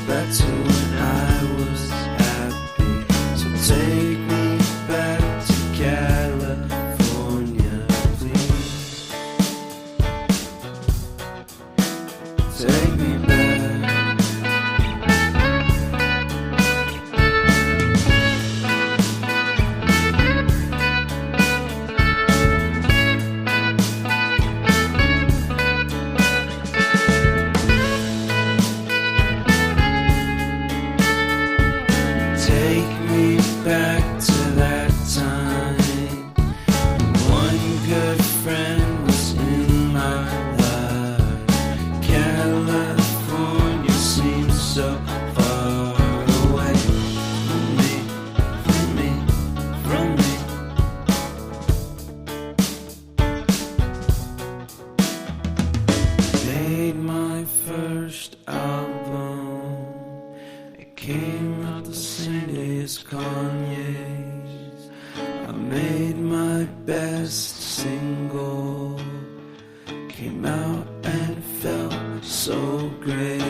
back to when I was happy. So take me back to California, please. Take me back. Take me back to that time. One good friend was in my life. California seems so far away from me, from me, from me. Made my first album. It came out the same day as Kanye's. I made my best single. Came out and felt so great.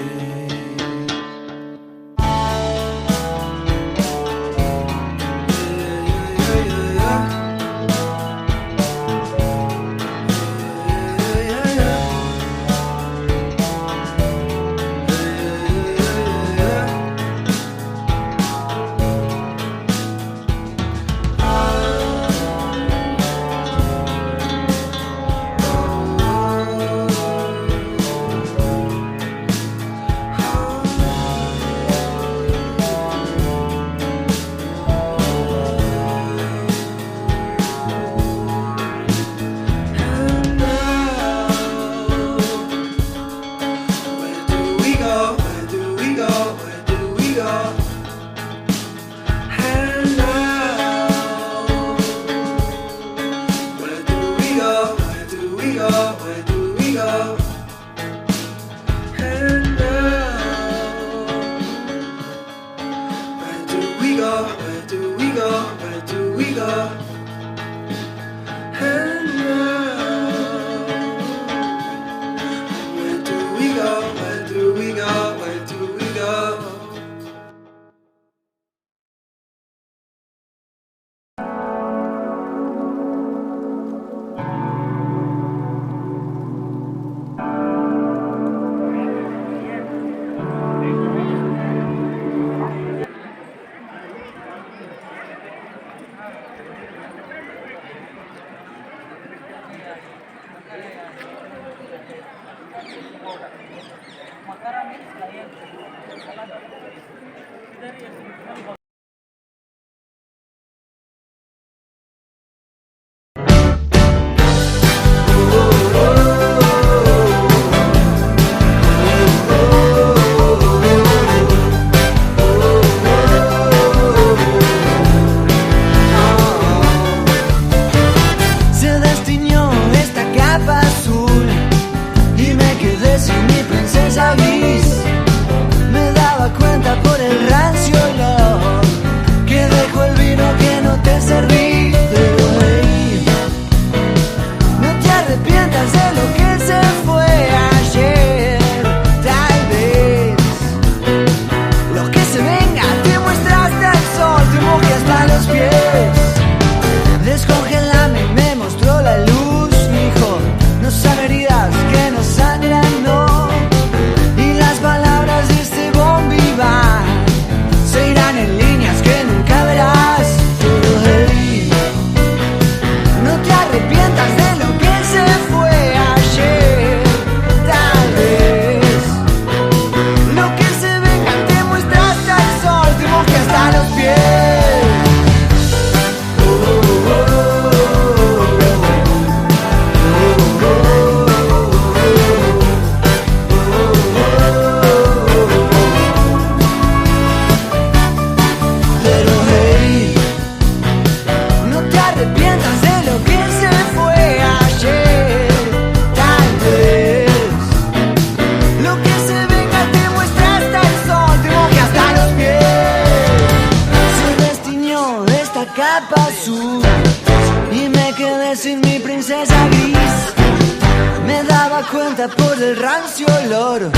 cuenta por el rancio olor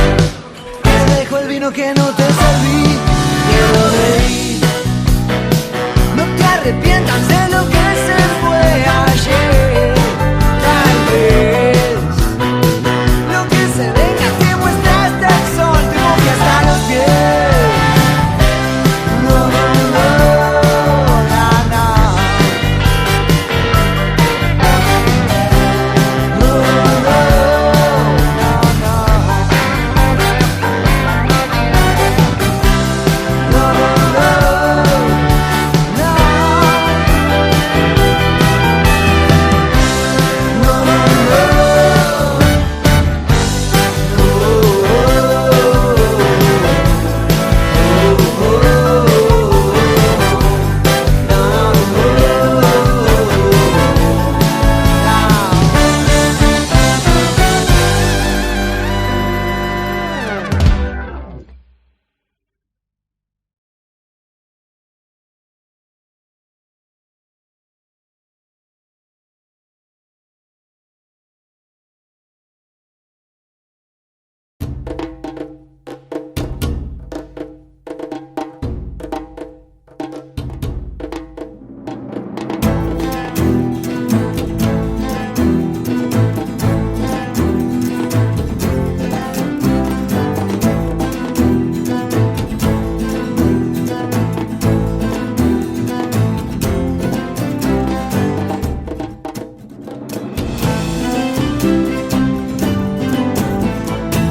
que dejó el vino que no te serví. Quiero reír. No te arrepientas de lo que se fue ayer. Tal vez lo que se venga te muestra hasta el sol, te moje hasta los pies. No, no, no, na, na. No, no, na, na. No, no, no, na.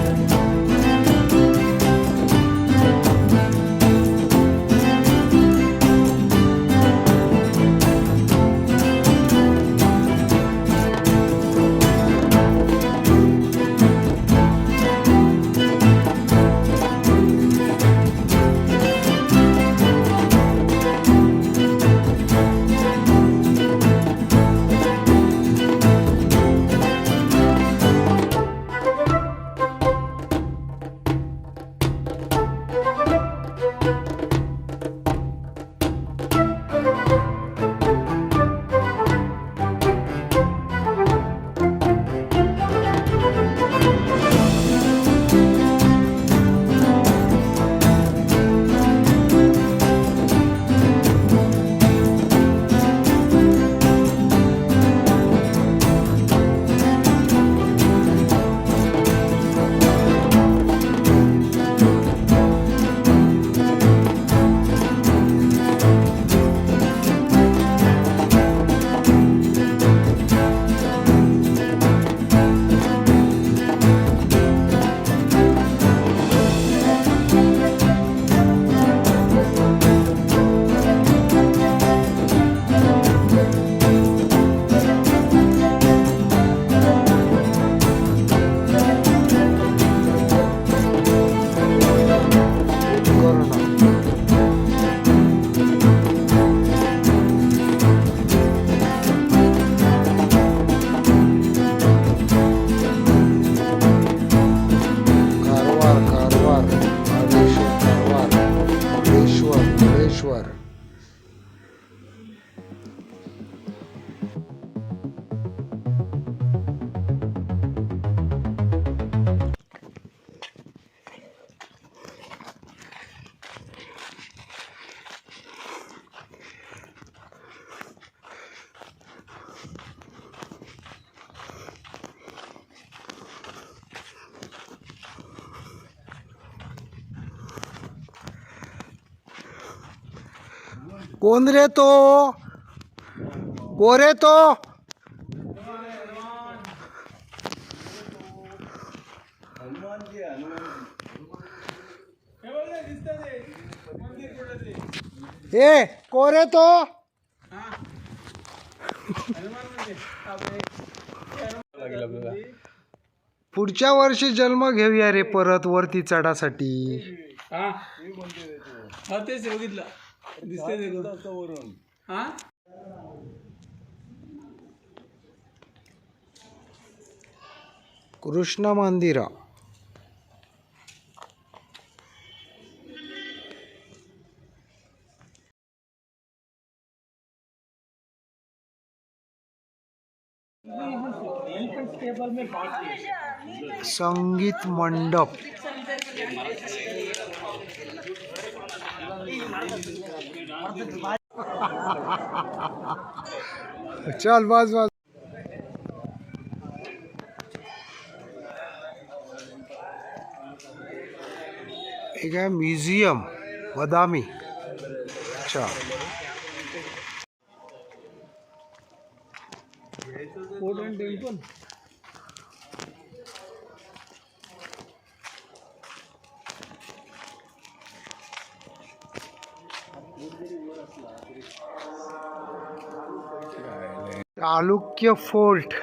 कोण रे तो? कोरे तो? ए कोरे तो? पुढच्या वर्षी जन्म घेऊया रे परत वरती चढासाठी. तेच बघितलं दिसतंय वरून. हा कृष्ण मंदिर. संगीत मंडप. चल बस बस. एक आहे म्युझियम बदामी. अच्छा. Fort and temple. Chalukya fort.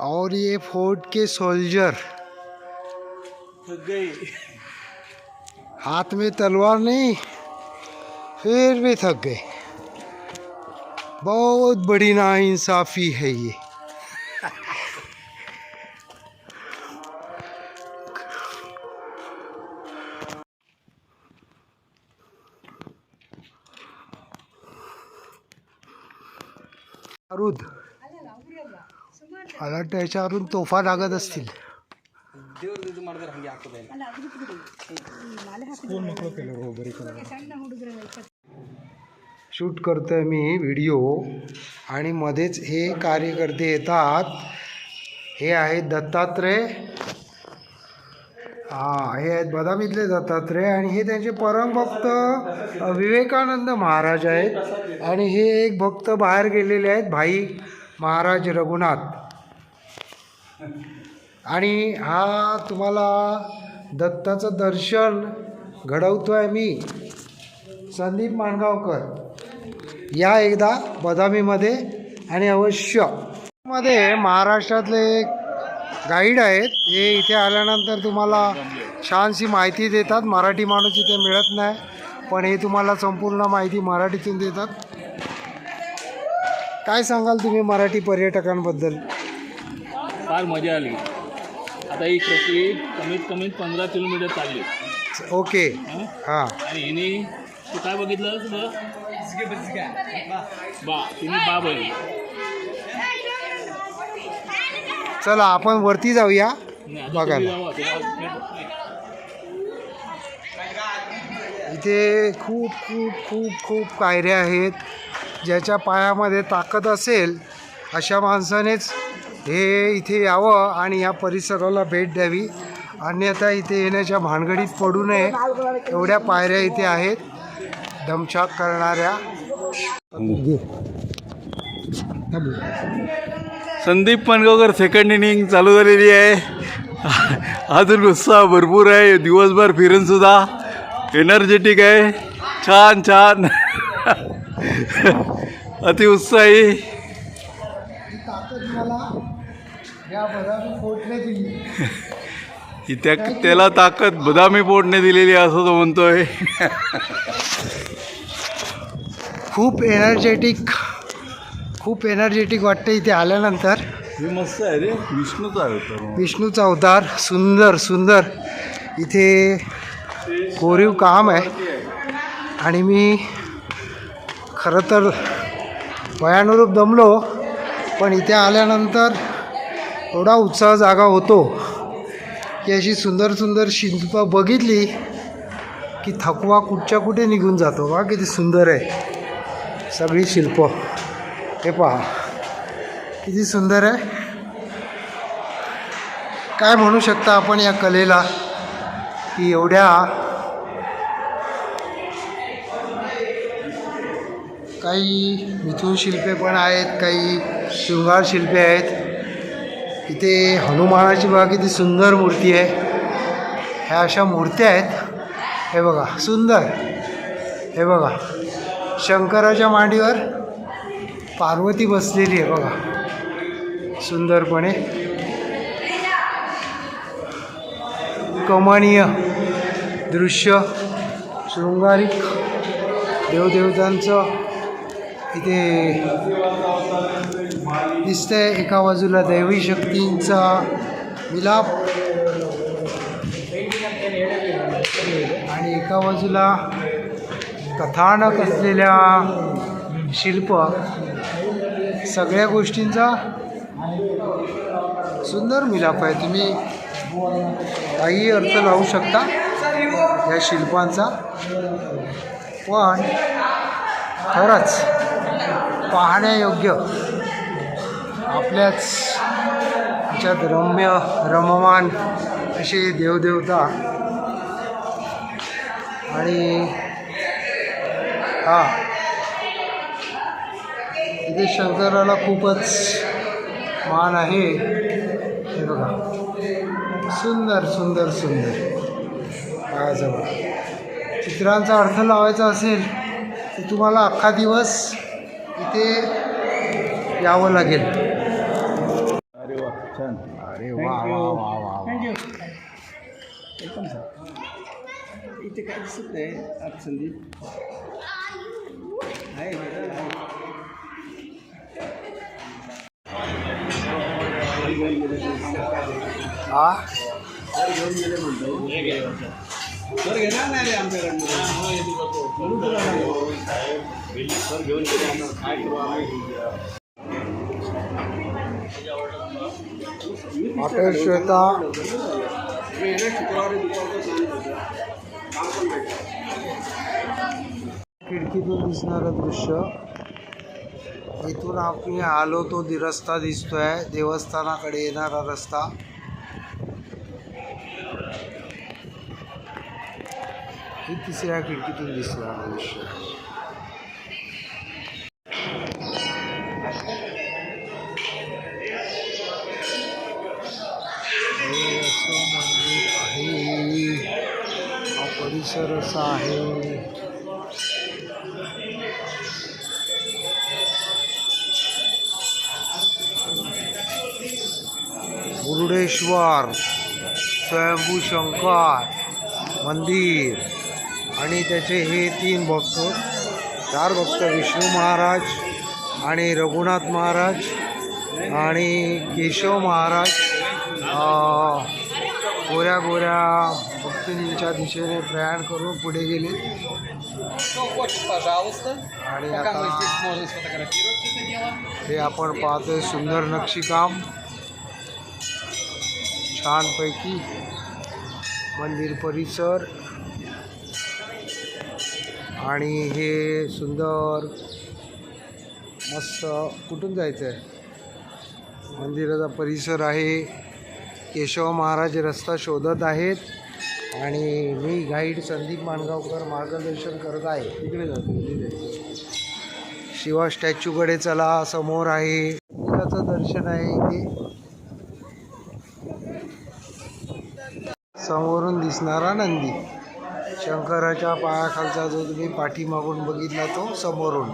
और ये फोर्ट के सोल्जर हाथ में तलवार नहीं फिर भी थक गए. बहुत बड़ी नाइंसाफी है ये. बारूद मला वाटतं याच्यावरून तोफा लागत असतील. शूट करतोय मी व्हिडिओ आणि मध्येच हे कार्यकर्ते येतात. हे आहेत दत्तात्रय. हे आहेत बदामीतले दत्तात्रय आणि हे त्यांचे परमभक्त विवेकानंद महाराज आहेत. आणि हे एक भक्त बाहेर गेलेले आहेत भाई महाराज रघुनाथ. आणि हा तुम्हाला दत्ताचं दर्शन घडवतोय मी संदीप माणगावकर. या एकदा बदामीमध्ये आणि अवश्य मध्ये महाराष्ट्रातले एक गाईड आहेत. हे इथे आल्यानंतर तुम्हाला छानशी माहिती देतात. मराठी माणूस इथे मिळत नाही पण हे तुम्हाला संपूर्ण माहिती मराठीतून देतात. काय सांगाल तुम्ही मराठी पर्यटकांबद्दल? फार मजा आली. आता ही ट्रॉफी कमीत कमी 15 किलोमीटर चालली. ओके. हां. आणि हिने तू काय बघितलं बा तिने बा बघितली. चला आपण वरती जाऊया बघायला. इथे खूप खूप खूप खूप पायऱ्या आहेत. ज्याच्या पायामध्ये ताकद असेल अशा माणसानेच हे इथे यावं आणि या परिसराला भेट द्यावी. अन्यथा इथे येण्याच्या भानगडीत पडू नये. एवढ्या पायऱ्या इथे आहेत दमछाक करणाऱ्या. संदीप माणगावकर सेकंड इनिंग चालू झालेली आहे. अजून उत्साह भरपूर आहे. दिवसभर फिरूनसुद्धा एनर्जेटिक आहे. छान छान अतिउत्साही. त्याला ताकद बदामी पोटने दिलेली असं तो म्हणतोय. खूप एनर्जेटिक वाटतं इथे आल्यानंतर. हे मस्त आहे रे. विष्णूचा अवतार. सुंदर सुंदर इथे कोरीव काम आहे. आणि मी खरं तर वयानुरूप दमलो पण इथे आल्यानंतर एवढा उत्साह जागा होतो की अशी सुंदर सुंदर शिल्पं बघितली की थकवा कुठच्या कुठे निघून जातो. बघा किती सुंदर आहे सगळी शिल्पं. हे पहा किती सुंदर आहे. काय म्हणू शकता आपण या कलेला की एवढ्या काही मिथुन शिल्पे पण आहेत, काही शृंगार शिल्पे आहेत. इथे हनुमानाची बघा किती सुंदर मूर्ती आहे. ह्या अशा मूर्त्या आहेत. हे बघा सुंदर. हे बघा शंकराच्या मांडीवर पार्वती बसलेली आहे बघा सुंदरपणे. कमनीय दृश्य शृंगारिक देवदेवतांचं इथे दिसतंय. एका बाजूला दैवी शक्तींचा मिलाप आणि एका बाजूला कथानक असलेल्या शिल्प. सगळ्या गोष्टींचा सुंदर मिलाप आहे. तुम्ही काही अर्थ लावू शकता या शिल्पांचा, पण खरंच पाहण्यायोग्य आपल्याच ह्याच्यात रममान असे देवदेवता आणि इथे शंकराला खूपच मान आहे. हे बघा, सुंदर सुंदर सुंदर. जवळ चित्रांचा अर्थ लावायचा असेल तर तुम्हाला अख्खा दिवस इथे यावं लागेल. अरे वा, छान. अरे वा वा वा वा वा. इथे काय दिसत नाही आज संदीप आहे हा घेऊन गेले म्हणतो सर घेणार नाही रे आमच्याकडनं सर घेऊन गेले काय करू आम्ही. हॉटेल श्वेता मी येणार शुक्रवारी दुपारचं सांगितलं काम पण भेटलं. खिडकीतून दिसणारं दृश्य. इथून आपण आलो तो रस्ता दिसतोय, देवस्थानाकडे येणारा रस्ता. ही तिसऱ्या खिडकीतून दिसणारं दृश्य. हे असं मंदिर आहे, हा परिसर असा आहे. मुरुडेश्वर स्वयंभू शंकर मंदिर आणि त्याचे हे 3 भक्त, 4 भक्त, विष्णू महाराज आणि रघुनाथ महाराज आणि केशव महाराज गोऱ्या गोऱ्या भक्तींच्या दिशेने प्रयाण करून पुढे गेले. आणि आता हे आपण पाहतोय सुंदर नक्षीकाम, छानपैकी मंदिर परिसर. आणि हे सुंदर मस्त कुठून जायचं आहे मंदिराचा परिसर आहे. केशव महाराज रस्ता शोधत आहेत आणि मी गाईड संदीप मानगावकर मार्गदर्शन करत आहे. तिकडे जातो, शिवा स्टॅच्यूकडे चला, समोर आहे बुद्धाचं दर्शन आहे. इथे समोरून दिसणारा नंदी, शंकराच्या पायाखालचा जो तुम्ही पाठीमागून बघितला तो समोरून.